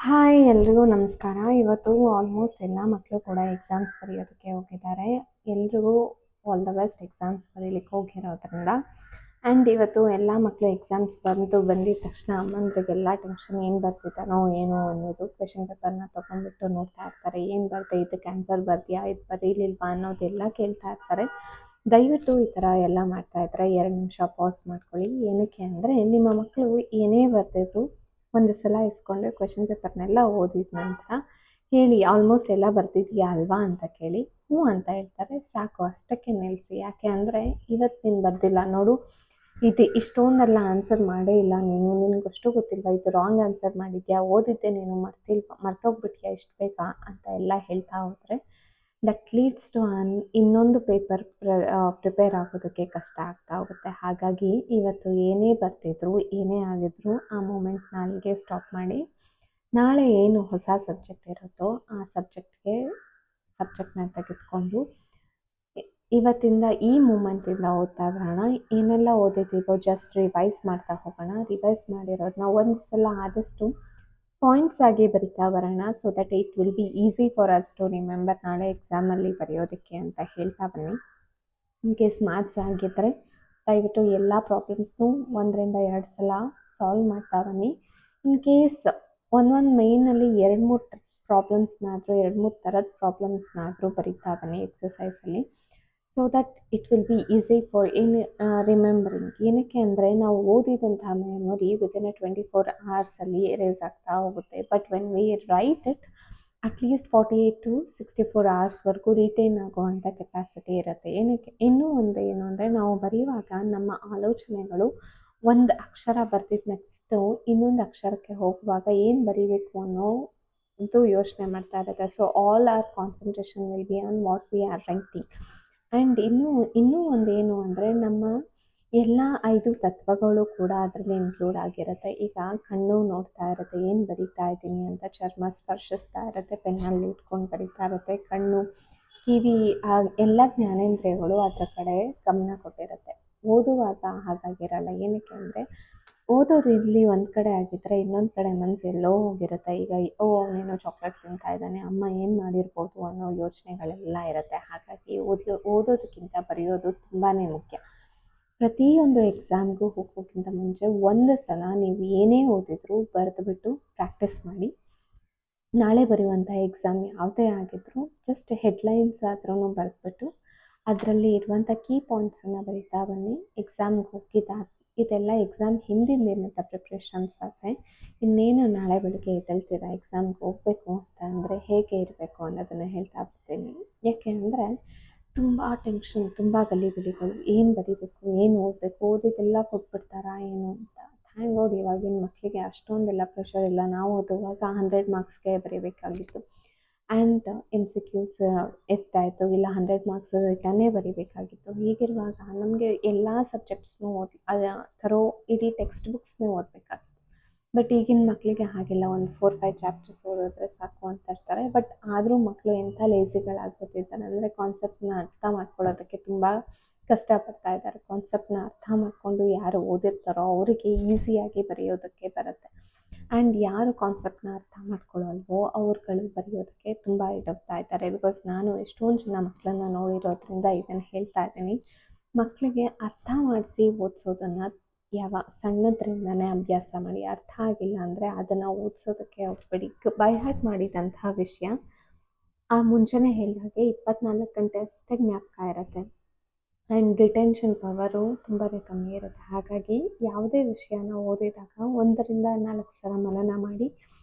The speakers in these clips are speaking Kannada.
ಹಾಯ್ ಎಲ್ರಿಗೂ ನಮಸ್ಕಾರ. ಇವತ್ತು ಆಲ್ಮೋಸ್ಟ್ ಎಲ್ಲ ಮಕ್ಕಳು ಕೂಡ ಎಕ್ಸಾಮ್ಸ್ ಬರೆಯೋದಕ್ಕೆ ಹೋಗಿದ್ದಾರೆ. ಎಲ್ರಿಗೂ ಆಲ್ ದ ಬೆಸ್ಟ್ ಎಕ್ಸಾಮ್ಸ್ ಬರೀಲಿಕ್ಕೆ ಹೋಗಿರೋದ್ರಿಂದ. ಆ್ಯಂಡ್ ಇವತ್ತು ಎಲ್ಲ ಮಕ್ಕಳು ಎಕ್ಸಾಮ್ಸ್ ಬಂದಿದ ತಕ್ಷಣ ಅಮ್ಮಂದ್ರಿಗೆಲ್ಲ ಟೆನ್ಷನ್, ಏನು ಬರ್ತಿದ್ದಾನೋ ಏನೋ ಅನ್ನೋದು. ಕ್ವೆಶನ್ ಪೇಪರ್ನ ತೊಗೊಂಡ್ಬಿಟ್ಟು ನೋಡ್ತಾ ಇರ್ತಾರೆ, ಏನು ಬರ್ದೆ, ಇದಕ್ಕೆ ಆನ್ಸರ್ ಬರ್ತೀಯಾ, ಇದು ಬರೀಲಿಲ್ವಾ ಅನ್ನೋದೆಲ್ಲ ಕೇಳ್ತಾ ಇರ್ತಾರೆ. ದಯವಿಟ್ಟು ಈ ಥರ ಎಲ್ಲ ಮಾಡ್ತಾಯಿದ್ರೆ 2 ನಿಮಿಷ ಪಾಸ್ ಮಾಡ್ಕೊಳ್ಳಿ. ಏನಕ್ಕೆ ಅಂದರೆ ನಿಮ್ಮ ಮಕ್ಕಳು ಏನೇ ಬರ್ದಿದ್ರು ಒಂದು ಸಲ ಇಸ್ಕೊಂಡು ಕ್ವೆಶನ್ ಪೇಪರ್ನೆಲ್ಲ ಓದಿದ ನಂತರ ಹೇಳಿ, ಆಲ್ಮೋಸ್ಟ್ ಎಲ್ಲ ಬರ್ದಿದ್ಯಾ ಅಲ್ವಾ ಅಂತ ಕೇಳಿ. ಹ್ಞೂ ಅಂತ ಹೇಳ್ತಾರೆ, ಸಾಕು ಅಷ್ಟಕ್ಕೆ ನಿಲ್ಲಿಸಿ. ಯಾಕೆ ಅಂದರೆ ಇವತ್ತು ನೀನು ಬರ್ದಿಲ್ಲ ನೋಡು, ಇಷ್ಟೊಂದೆಲ್ಲ ಆನ್ಸರ್ ಮಾಡೇ ಇಲ್ಲ ನೀನು, ನಿನಗಷ್ಟು ಗೊತ್ತಿಲ್ವಾ, ಇದು ರಾಂಗ್ ಆನ್ಸರ್ ಮಾಡಿದ್ಯಾ, ಓದಿದ್ದೆ ನೀನು ಮರ್ತೋಗ್ಬಿಟ್ಯಾ ಇಷ್ಟು ಬೇಗ ಅಂತ ಎಲ್ಲ ಹೇಳ್ತಾ ಹೋದರೆ ದಟ್ ಲೀಡ್ಸ್ ಟು ಇನ್ನೊಂದು ಪೇಪರ್ ಪ್ರಿಪೇರ್ ಆಗೋದಕ್ಕೆ ಕಷ್ಟ ಆಗ್ತಾ ಹೋಗುತ್ತೆ. ಹಾಗಾಗಿ ಇವತ್ತು ಏನೇ ಬರ್ತಿದ್ರು, ಏನೇ ಆಗಿದ್ರು ಆ ಮೂಮೆಂಟ್ನ ಅಲ್ಲಿಗೆ ಸ್ಟಾಪ್ ಮಾಡಿ, ನಾಳೆ ಏನು ಹೊಸ ಸಬ್ಜೆಕ್ಟ್ ಇರುತ್ತೋ ಆ ಸಬ್ಜೆಕ್ಟ್ನ ತೆಗೆದುಕೊಂಡು ಇವತ್ತಿಂದ ಈ ಮೂಮೆಂಟಿಂದ ಓದ್ತಾ ಬರೋಣ. ಏನೆಲ್ಲ ಓದಿದ್ದೀವೋ ಜಸ್ಟ್ ರಿವೈಸ್ ಮಾಡ್ತಾ ಹೋಗೋಣ. ರಿವೈಸ್ ಮಾಡಿರೋದನ್ನ ಒಂದು ಸಲ ಆದಷ್ಟು ಪಾಯಿಂಟ್ಸ್ ಆಗಿ ಬರಿತಾ ಬರೋಣ. So that it will be easy for us to remember ನಾಳೆ ಎಕ್ಸಾಮಲ್ಲಿ ಬರೆಯೋದಕ್ಕೆ ಅಂತ ಹೇಳ್ತಾ ಬನ್ನಿ. ಇನ್ ಕೇಸ್ ಮ್ಯಾಥ್ಸ್ ಆಗಿದ್ದರೆ ದಯವಿಟ್ಟು ಎಲ್ಲ ಪ್ರಾಬ್ಲಮ್ಸ್ನೂ 1ರಿಂದ 2 ಸಲ ಸಾಲ್ವ್ ಮಾಡ್ತಾ ಬನ್ನಿ. ಇನ್ ಕೇಸ್ ಒಂದೊಂದು ಮೇಯ್ನಲ್ಲಿ 2-3 ಪ್ರಾಬ್ಲಮ್ಸ್ನಾದರೂ 2-3 ಥರದ ಪ್ರಾಬ್ಲಮ್ಸ್ನಾದರೂ ಬರಿತಾ ಬನ್ನಿ ಎಕ್ಸಸೈಸಲ್ಲಿ. So that it will be easy for remembering. ಏನಕ್ಕೆ ಅಂದರೆ ನಾವು ಓದಿದಂತಹ ಮೆಮೊರಿ ವಿದಿನ್ 24 hours ಎರೇಸ್ ಆಗ್ತಾ ಹೋಗುತ್ತೆ. But when we write it at least 48 to 64 hours retain ಆಗುವಂಥ ಕೆಪಾಸಿಟಿ ಇರುತ್ತೆ. ಏನಕ್ಕೆ ಇನ್ನೂ ಒಂದು ಏನು ಅಂದರೆ, ನಾವು ಬರೆಯುವಾಗ ನಮ್ಮ ಆಲೋಚನೆಗಳು ಒಂದು ಅಕ್ಷರ ಬರ್ದಿದ್ದು ನೆಕ್ಸ್ಟು ಇನ್ನೊಂದು ಅಕ್ಷರಕ್ಕೆ ಹೋಗುವಾಗ ಏನು ಬರೀಬೇಕು ಅನ್ನೋ ಇದು ಯೋಚನೆ ಮಾಡ್ತಾ ಇರುತ್ತೆ. So all are concentration will be on what we are writing. And ಇನ್ನೂ ಒಂದು ಏನು ಅಂದರೆ, ನಮ್ಮ ಎಲ್ಲ 5 ತತ್ವಗಳು ಕೂಡ ಅದರಲ್ಲಿ ಇನ್ಕ್ಲೂಡ್ ಆಗಿರುತ್ತೆ. ಈಗ ಕಣ್ಣು ನೋಡ್ತಾ ಇರುತ್ತೆ ಏನು ಬರಿತಾ ಇದ್ದೀನಿ ಅಂತ, ಚರ್ಮ ಸ್ಪರ್ಶಿಸ್ತಾ ಇರುತ್ತೆ, ಪೆನ್ನಲ್ಲಿ ಇಟ್ಕೊಂಡು ಬರಿತಾ ಇರುತ್ತೆ, ಕಣ್ಣು, ಕಿವಿ, ಎಲ್ಲ ಜ್ಞಾನೇಂದ್ರಿಯಗಳು ಅದರ ಕಡೆ ಗಮನ ಕೊಟ್ಟಿರುತ್ತೆ. ಓದುವಾಗ ಹಾಗಾಗಿರಲ್ಲ. ಏನಕ್ಕೆ ಅಂದರೆ, ಓದೋದು ಇಲ್ಲಿ ಒಂದು ಕಡೆ ಆಗಿದ್ದರೆ ಇನ್ನೊಂದು ಕಡೆ ಮನಸ್ಸು ಎಲ್ಲೋ ಹೋಗಿರುತ್ತೆ. ಈಗ ಅವನೇನೋ ಚಾಕ್ಲೇಟ್ ತಿಂತಾ ಇದ್ದಾನೆ, ಅಮ್ಮ ಏನು ಮಾಡಿರ್ಬೋದು ಅನ್ನೋ ಯೋಚನೆಗಳೆಲ್ಲ ಇರುತ್ತೆ. ಹಾಗಾಗಿ ಓದೋದಕ್ಕಿಂತ ಬರೆಯೋದು ತುಂಬಾ ಮುಖ್ಯ. ಪ್ರತಿಯೊಂದು ಎಕ್ಸಾಮ್ಗೂ ಹೋಗೋಕ್ಕಿಂತ ಮುಂಚೆ ಒಂದು ಸಲ ನೀವು ಏನೇ ಓದಿದ್ರು ಬರೆದುಬಿಟ್ಟು ಪ್ರಾಕ್ಟೀಸ್ ಮಾಡಿ. ನಾಳೆ ಬರೆಯುವಂಥ ಎಕ್ಸಾಮ್ ಯಾವುದೇ ಆಗಿದ್ರೂ ಜಸ್ಟ್ ಹೆಡ್ಲೈನ್ಸ್ ಆದ್ರೂ ಬರೆದ್ಬಿಟ್ಟು ಅದರಲ್ಲಿ ಇರುವಂಥ ಕೀ ಪಾಯಿಂಟ್ಸನ್ನು ಬರಿತಾ ಬನ್ನಿ. ಎಕ್ಸಾಮ್ಗೆ ಇದೆಲ್ಲ ಎಕ್ಸಾಮ್ ಹಿಂದಿನ ದಿನದ ಪ್ರಿಪ್ರೇಷನ್ಸ್ ಆದರೆ, ಇನ್ನೇನು ನಾಳೆ ಬೆಳಗ್ಗೆ ಎದ್ದೇಳ್ತೀರಾ ಎಕ್ಸಾಮ್ಗೆ ಹೋಗಬೇಕು ಅಂತ ಅಂದರೆ ಹೇಗೆ ಇರಬೇಕು ಅನ್ನೋದನ್ನು ಹೇಳ್ತಾ ಬರ್ತೀನಿ. ಯಾಕೆ ಅಂದರೆ ತುಂಬ ಟೆನ್ಷನ್, ತುಂಬ ಗಲಿಬಿಲಿಗಳು, ಏನು ಬರೀಬೇಕು, ಏನು ಓದಬೇಕು, ಓದಿದ್ದೆಲ್ಲ ಕೊಟ್ಬಿಡ್ತಾರಾ ಏನು ಅಂತ. ಥ್ಯಾಂಕ್ ಗಾಡ್ ಇವಾಗಿನ ಮಕ್ಕಳಿಗೆ ಅಷ್ಟೊಂದೆಲ್ಲ ಪ್ರೆಷರ್ ಇಲ್ಲ. ನಾವು ಓದುವಾಗ 100 ಮಾರ್ಕ್ಸ್ಗೆ ಬರೀಬೇಕಾಗಿತ್ತು. ಆ್ಯಂಡ್ MCQs ಇರ್ತಾಯಿತ್ತು, ಇಲ್ಲ 100 ಮಾರ್ಕ್ಸ್ ರಿಟರ್ನೇ ಬರೀಬೇಕಾಗಿತ್ತು. ಹೀಗಿರುವಾಗ ನಮಗೆ ಎಲ್ಲ ಸಬ್ಜೆಕ್ಟ್ಸ್ನೂ ಇಡೀ ಟೆಕ್ಸ್ಟ್ ಬುಕ್ಸ್ನೇ ಓದಬೇಕಾಗಿತ್ತು. ಬಟ್ ಈಗಿನ ಮಕ್ಕಳಿಗೆ ಹಾಗಿಲ್ಲ, ಒಂದು 4-5 ಚಾಪ್ಟರ್ಸ್ ಓದಿದ್ರೆ ಸಾಕು ಅಂತ ಇರ್ತಾರೆ. ಬಟ್ ಆದರೂ ಮಕ್ಕಳು ಎಂಥ ಲೇಸಿಗಳಾಗ್ಬಿಟ್ಟಿದ್ದಾರೆ ಅಂದರೆ, ಕಾನ್ಸೆಪ್ಟ್ನ ಅರ್ಥ ಮಾಡ್ಕೊಳ್ಳೋದಕ್ಕೆ ತುಂಬ ಕಷ್ಟಪಡ್ತಾ ಇದ್ದಾರೆ. ಕಾನ್ಸೆಪ್ಟ್ನ ಅರ್ಥ ಮಾಡಿಕೊಂಡು ಯಾರು ಓದಿರ್ತಾರೋ ಅವರಿಗೆ ಈಸಿಯಾಗಿ ಬರೆಯೋದಕ್ಕೆ ಬರುತ್ತೆ. ಆ್ಯಂಡ್ ಯಾರು ಕಾನ್ಸೆಪ್ಟ್ನ ಅರ್ಥ ಮಾಡ್ಕೊಳ್ಳಲ್ವೋ ಅವ್ರುಗಳು ಬರೆಯೋದಕ್ಕೆ ತುಂಬ ಇಡೋಗ್ತಾ ಇದ್ದಾರೆ. ಬಿಕಾಸ್ ನಾನು ಎಷ್ಟೊಂದು ಜನ ಮಕ್ಕಳನ್ನ ನೋಡಿರೋದ್ರಿಂದ ಇದನ್ನು ಹೇಳ್ತಾ ಇದ್ದೀನಿ. ಮಕ್ಕಳಿಗೆ ಅರ್ಥ ಮಾಡಿಸಿ ಓದಿಸೋದನ್ನು ಸಣ್ಣದ್ರಿಂದನೇ ಅಭ್ಯಾಸ ಮಾಡಿ. ಅರ್ಥ ಆಗಿಲ್ಲ ಅಂದರೆ ಅದನ್ನು ಓದಿಸೋದಕ್ಕೆ ಹೋಗ್ಬೇಡಿ. ಬೈ ಹಾರ್ಟ್ ಮಾಡಿದಂತಹ ವಿಷಯ ಮುಂಚೆನೇ ಹೇಳಿದಾಗೆ 24 ಗಂಟೆ ಅಷ್ಟೇ ಜ್ಞಾಪಕ ಇರುತ್ತೆ. ಆ್ಯಂಡ್ ರಿಟೆನ್ಷನ್ ಪವರು ತುಂಬಾ ಕಮ್ಮಿ ಇರುತ್ತೆ. ಹಾಗಾಗಿ ಯಾವುದೇ ವಿಷಯನ ಓದಿದಾಗ 1ರಿಂದ 4 ಸಲ ಮನನ ಮಾಡಿ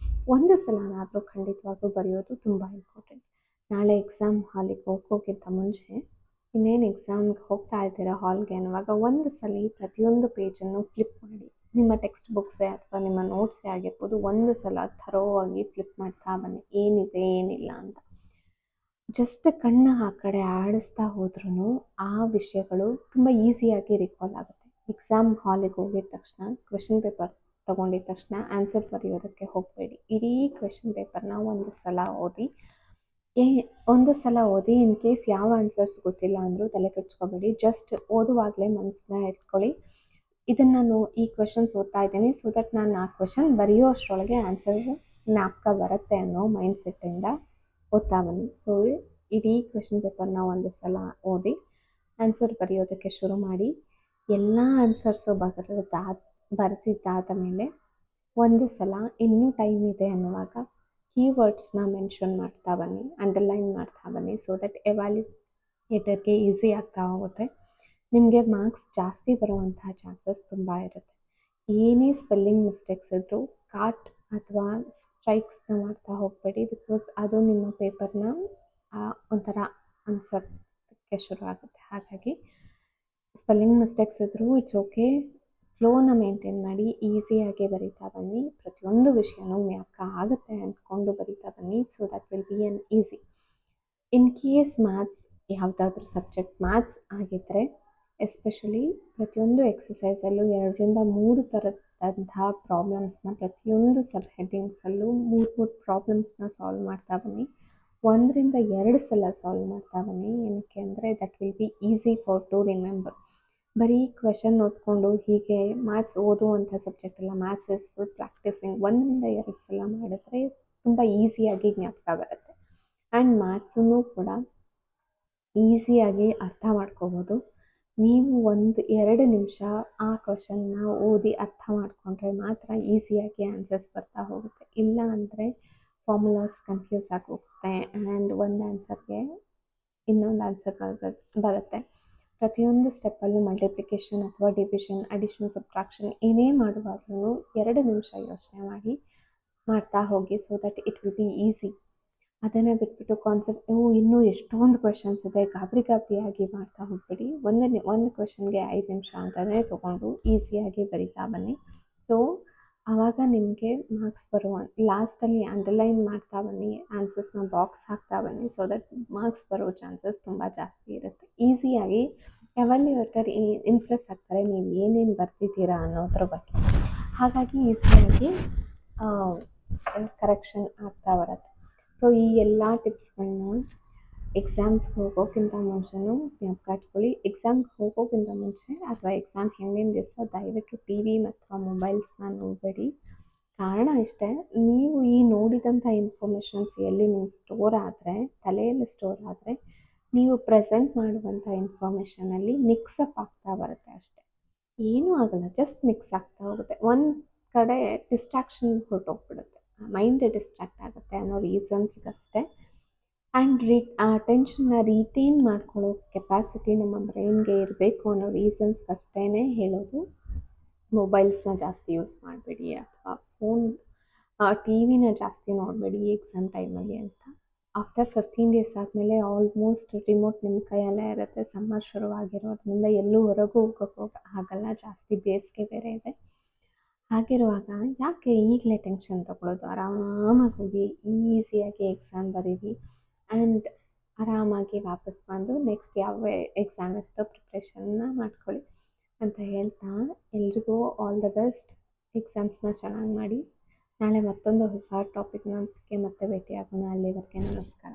ಒಂದು ಸಲನಾದರೂ ಖಂಡಿತವಾಗ್ಲೂ ಬರೆಯೋದು ತುಂಬ ಇಂಪಾರ್ಟೆಂಟ್. ನಾಳೆ ಎಕ್ಸಾಮ್ ಹಾಲಿಗೆ ಹೋಗೋಕ್ಕಿಂತ ಮುಂಚೆ, ಇನ್ನೇನು ಎಕ್ಸಾಮ್ಗೆ ಹೋಗ್ತಾ ಇದ್ದೀರಾ ಹಾಲ್ಗೆ ಅನ್ನುವಾಗ ಒಂದು ಸಲ ಪ್ರತಿಯೊಂದು ಪೇಜನ್ನು ಫ್ಲಿಪ್ ಮಾಡಿ. ನಿಮ್ಮ ಟೆಕ್ಸ್ಟ್ ಬುಕ್ಸೇ ಅಥವಾ ನಿಮ್ಮ ನೋಟ್ಸೇ ಆಗಿರ್ಬೋದು, ಒಂದು ಸಲ ಥರೋವಾಗಿ ಫ್ಲಿಪ್ ಮಾಡ್ತಾ ಬನ್ನಿ, ಏನಿದೆ ಏನಿಲ್ಲ ಅಂತ. ಜಸ್ಟ್ ಕಣ್ಣ ಆ ಕಡೆ ಆಡಿಸ್ತಾ ಹೋದ್ರೂ ಆ ವಿಷಯಗಳು ತುಂಬ ಈಸಿಯಾಗಿ ರಿಕಾಲ್ ಆಗುತ್ತೆ. ಎಕ್ಸಾಮ್ ಹಾಲಿಗೆ ಹೋಗಿದ ತಕ್ಷಣ ಕ್ವೆಶನ್ ಪೇಪರ್ ತೊಗೊಂಡಿದ ತಕ್ಷಣ ಆನ್ಸರ್ ಬರೆಯೋದಕ್ಕೆ ಹೋಗಬೇಡಿ. ಇಡೀ ಕ್ವೆಶನ್ ಪೇಪರ್ನ ಒಂದು ಸಲ ಓದಿ ಇನ್ ಕೇಸ್ ಯಾವ ಆನ್ಸರ್ಸ್ ಗೊತ್ತಿಲ್ಲ ಅಂದರೂ ತಲೆ ಕೆಡ್ಸ್ಕೊಬೇಡಿ. ಜಸ್ಟ್ ಓದುವಾಗಲೇ ಮನಸ್ಸನ್ನ ಇಟ್ಕೊಳ್ಳಿ, ಇದನ್ನು ನಾನು ಈ ಕ್ವೆಶನ್ಸ್ ಓದ್ತಾ ಇದ್ದೀನಿ, ಸೊ ದಟ್ ನಾನು ಆ ಕ್ವೆಶನ್ ಬರೆಯೋ ಅಷ್ಟರೊಳಗೆ ಆನ್ಸರ್ ಜ್ಞಾಪಕ ಬರುತ್ತೆ ಅನ್ನೋ ಮೈಂಡ್ ಸೆಟ್ಟಿಂದ ಓದ್ತಾ ಬನ್ನಿ. ಸೊ ಇಡೀ ಕ್ವೆಶ್ಚನ್ ಪೇಪರ್ನ ಒಂದು ಸಲ ಓದಿ ಆನ್ಸರ್ ಬರೆಯೋದಕ್ಕೆ ಶುರು ಮಾಡಿ. ಎಲ್ಲ ಆನ್ಸರ್ಸು ಬರೆದಿದ್ದಾದ ಮೇಲೆ ಒಂದು ಸಲ ಇನ್ನೂ ಟೈಮ್ ಇದೆ ಅನ್ನುವಾಗ ಕೀವರ್ಡ್ಸ್ನ ಮೆನ್ಷನ್ ಮಾಡ್ತಾ ಬನ್ನಿ, ಅಂಡರ್ಲೈನ್ ಮಾಡ್ತಾ ಬನ್ನಿ. ಸೊ ದಟ್ ಎವ್ಯಾಲ್ಯುಯೇಟರ್ಗೆ ಈಸಿ ಆಗ್ತಾ ಹೋಗುತ್ತೆ. ನಿಮಗೆ ಮಾರ್ಕ್ಸ್ ಜಾಸ್ತಿ ಬರುವಂತಹ ಚಾನ್ಸಸ್ ತುಂಬ ಇರುತ್ತೆ. ಏನೇ ಸ್ಪೆಲ್ಲಿಂಗ್ ಮಿಸ್ಟೇಕ್ಸ್ ಇದ್ದರೂ ಕಾಟ್ ಅಥವಾ ಸ್ಟ್ರೈಕ್ಸ್ನ ಮಾಡ್ತಾ ಹೋಗಬೇಡಿ, ಬಿಕಾಸ್ ಅದು ನಿಮ್ಮ ಪೇಪರ್ನ ಒಂಥರ ಅನ್ಸೋಕ್ಕೆ ಶುರು ಆಗುತ್ತೆ. ಹಾಗಾಗಿ ಸ್ಪೆಲ್ಲಿಂಗ್ ಮಿಸ್ಟೇಕ್ಸ್ ಇದ್ದರೂ ಇಟ್ಸ್ ಓಕೆ, ಫ್ಲೋನ ಮೇಂಟೈನ್ ಮಾಡಿ ಈಸಿಯಾಗಿ ಬರಿತಾ ಬನ್ನಿ. ಪ್ರತಿಯೊಂದು ವಿಷಯನೂ ಜ್ಞಾಪಕ ಆಗುತ್ತೆ ಅಂದ್ಕೊಂಡು ಬರಿತಾ ಬನ್ನಿ. So that will B N easy. In case maths ಯಾವುದಾದ್ರೂ ಸಬ್ಜೆಕ್ಟ್ ಮ್ಯಾಥ್ಸ್ ಆಗಿದ್ದರೆ ಎಸ್ಪೆಷಲಿ ಪ್ರತಿಯೊಂದು ಎಕ್ಸಸೈಸಲ್ಲೂ 2ರಿಂದ 3 ಥರದಂತಹ ಪ್ರಾಬ್ಲಮ್ಸ್ನ ಪ್ರತಿಯೊಂದು ಸಬ್ ಹೆಡ್ಡಿಂಗ್ಸಲ್ಲೂ 3 ಪ್ರಾಬ್ಲಮ್ಸ್ನ ಸಾಲ್ವ್ ಮಾಡ್ತಾ ಬನ್ನಿ. 1ರಿಂದ 2 ಸಲ ಸಾಲ್ವ್ ಮಾಡ್ತಾ ಬನ್ನಿ. ಏನಕ್ಕೆ ಅಂದರೆ that will be easy for to remember. ಬರೀ ಕ್ವೆಶನ್ ಓದ್ಕೊಂಡು ಹೀಗೆ ಮ್ಯಾಥ್ಸ್ ಓದುವಂಥ ಸಬ್ಜೆಕ್ಟ್ ಅಲ್ಲ, ಮ್ಯಾಥ್ಸ್ ಇಸ್ ಫುಲ್ ಪ್ರಾಕ್ಟೀಸಿಂಗ್. 1ರಿಂದ 2 ಸಲ ಮಾಡಿದ್ರೆ ತುಂಬ ಈಸಿಯಾಗಿ ಜ್ಞಾಪಕ ಬರುತ್ತೆ. ಆ್ಯಂಡ್ ಮ್ಯಾಥ್ಸನ್ನು ಕೂಡ ಈಸಿಯಾಗಿ ಅರ್ಥ ಮಾಡ್ಕೋಬೋದು. ನೀವು 1-2 ನಿಮಿಷ ಆ ಕ್ವೆಶನ್ನ ಓದಿ ಅರ್ಥ ಮಾಡಿಕೊಂಡ್ರೆ ಮಾತ್ರ ಈಸಿಯಾಗಿ ಆನ್ಸರ್ಸ್ ಬರ್ತಾ ಹೋಗುತ್ತೆ. ಇಲ್ಲ ಅಂದರೆ ಫಾರ್ಮುಲಾಸ್ ಕನ್ಫ್ಯೂಸ್ ಆಗೋಗುತ್ತೆ ಆ್ಯಂಡ್ ಒಂದು ಆನ್ಸರ್ಗೆ ಇನ್ನೊಂದು ಆನ್ಸರ್ ಬರುತ್ತೆ. ಪ್ರತಿಯೊಂದು ಸ್ಟೆಪ್ಪಲ್ಲೂ ಮಲ್ಟಿಪ್ಲಿಕೇಶನ್ ಅಥವಾ ಡಿವಿಷನ್, ಅಡಿಷನ್, ಸಬ್ಟ್ರಾಕ್ಷನ್ ಏನೇ ಮಾಡುವಾಗಲೂ 2 ನಿಮಿಷ ಯೋಚನೆ ಮಾಡ್ತಾ ಹೋಗಿ. So that it will be easy. ಅದನ್ನು ಬಿಟ್ಬಿಟ್ಟು ಕಾನ್ಸೆಪ್ಟ್ ಇನ್ನೂ ಎಷ್ಟೊಂದು ಕ್ವೆಶನ್ಸ್ ಇದೆ, ಗಾಬರಿಯಾಗಿ ಮಾಡ್ತಾ ಹೋಗ್ಬಿಡಿ. ಒಂದು ಕ್ವೆಶನ್ಗೆ 5 ನಿಮಿಷ ಅಂತಲೇ ತೊಗೊಂಡು ಈಸಿಯಾಗಿ ಬರಿತಾ ಬನ್ನಿ. ಸೊ ಆವಾಗ ನಿಮಗೆ ಮಾರ್ಕ್ಸ್ ಲಾಸ್ಟಲ್ಲಿ ಅಂಡರ್ಲೈನ್ ಮಾಡ್ತಾ ಬನ್ನಿ, ಆನ್ಸರ್ಸ್ನ ಬಾಕ್ಸ್ ಹಾಕ್ತಾ ಬನ್ನಿ. ಸೊ ದಟ್ ಮಾರ್ಕ್ಸ್ ಬರೋ ಚಾನ್ಸಸ್ ತುಂಬ ಜಾಸ್ತಿ ಇರುತ್ತೆ. ಈಸಿಯಾಗಿ ಎವ್ಯಾಲ್ಯುಯೇಟರ್ ಇಂಪ್ರೆಸ್ ಆಗ್ತಾರೆ ನೀವು ಏನೇನು ಬರ್ತಿದ್ದೀರಾ ಅನ್ನೋದ್ರ ಬಗ್ಗೆ. ಹಾಗಾಗಿ ಈಸಿಯಾಗಿ ಕರೆಕ್ಷನ್ ಆಗ್ತಾ ಬರುತ್ತೆ. ಸೊ ಈ ಎಲ್ಲ ಟಿಪ್ಸ್ಗಳನ್ನ ಎಕ್ಸಾಮ್ಸ್ಗೆ ಹೋಗೋಕ್ಕಿಂತ ಮುಂಚೆನೂ ಜ್ಞಾಪಕ ಇಟ್ಕೊಳ್ಳಿ. ಎಕ್ಸಾಮ್ಗೆ ಹೋಗೋಕ್ಕಿಂತ ಮುಂಚೆ ಅಥವಾ ಎಕ್ಸಾಮ್ ಹಿಂದಿನ ದಿವಸ ದಯವಿಟ್ಟು ಟಿ ವಿ ಮತ್ತು ಮೊಬೈಲ್ಸ್ನ ನೋಡಬೇಡಿ. ಕಾರಣ ಇಷ್ಟೇ, ನೀವು ಈ ನೋಡಿದಂಥ ಇನ್ಫಾರ್ಮೇಷನ್ಸ್ ಎಲ್ಲಿ ನೀವು ಸ್ಟೋರ್ ಆದರೆ, ತಲೆಯಲ್ಲಿ ಸ್ಟೋರ್ ಆದರೆ, ನೀವು ಪ್ರೆಸೆಂಟ್ ಮಾಡುವಂಥ ಇನ್ಫಾರ್ಮೇಷನಲ್ಲಿ ಮಿಕ್ಸಪ್ ಆಗ್ತಾ ಬರುತ್ತೆ ಅಷ್ಟೇ. ಏನೂ ಆಗಲ್ಲ, ಜಸ್ಟ್ ಮಿಕ್ಸ್ ಆಗ್ತಾ ಹೋಗುತ್ತೆ. ಒಂದು ಕಡೆ ಡಿಸ್ಟ್ರಾಕ್ಷನ್ ಹೊರಟೋಗ್ಬಿಡುತ್ತೆ, ಮೈಂಡ್ ಡಿಸ್ಟ್ರಾಕ್ಟ್ ಆಗುತ್ತೆ ಅನ್ನೋ ರೀಸನ್ಸ್ಗಷ್ಟೇ. ಆ್ಯಂಡ್ ಟೆನ್ಷನ್ನ ರೀಟೈನ್ ಮಾಡ್ಕೊಳ್ಳೋ ಕೆಪಾಸಿಟಿ ನಮ್ಮ ಬ್ರೈನ್ಗೆ ಇರಬೇಕು ಅನ್ನೋ ರೀಸನ್ಸ್ಗಷ್ಟೇ ಹೇಳೋದು. ಮೊಬೈಲ್ಸ್ನ ಜಾಸ್ತಿ ಯೂಸ್ ಮಾಡಬೇಡಿ ಅಥವಾ ಟಿ ವಿನ ಜಾಸ್ತಿ ನೋಡಬೇಡಿ ಎಕ್ಸಾಮ್ ಟೈಮಲ್ಲಿ ಅಂತ. ಆಫ್ಟರ್ 15 ಡೇಸ್ ಆದಮೇಲೆ ಆಲ್ಮೋಸ್ಟ್ ರಿಮೋಟ್ ನಿಮ್ಮ ಕೈಯಲ್ಲೇ ಇರುತ್ತೆ. ಸಮ್ಮರ್ ಶುರುವಾಗಿರೋದ್ರಿಂದ ಎಲ್ಲೂ ಹೊರಗೂ ಹೋಗೋಕ್ಕೆ ಆಗಲ್ಲ, ಜಾಸ್ತಿ ಬೇಸಿಗೆ ಬೇರೆ ಇದೆ. ಹಾಗಿರುವಾಗ ಯಾಕೆ ಈಗಲೇ ಟೆನ್ಷನ್ ತೊಗೊಳ್ಳೋದು, ಆರಾಮಾಗಿ ಹೋಗಿ ಈಸಿಯಾಗಿ ಎಕ್ಸಾಮ್ ಬರೀರಿ ಆ್ಯಂಡ್ ಆರಾಮಾಗಿ ವಾಪಸ್ ಬಂದು ನೆಕ್ಸ್ಟ್ ಯಾವ ಎಕ್ಸಾಮ್ ಇರುತ್ತೋ ಪ್ರಿಪ್ರೇಷನ್ನ ಮಾಡ್ಕೊಳ್ಳಿ ಅಂತ ಹೇಳ್ತಾ, ಎಲ್ರಿಗೂ ಆಲ್ ದ ಬೆಸ್ಟ್. ಎಕ್ಸಾಮ್ಸ್ನ ಚೆನ್ನಾಗಿ ಮಾಡಿ. ನಾಳೆ ಮತ್ತೊಂದು ಹೊಸ ಟಾಪಿಕ್ನೊಂದಿಗೆ ಮತ್ತೆ ಭೇಟಿಯಾಗೋಣ. ಅಲ್ಲಿವರೆಗೆ ನಮಸ್ಕಾರ.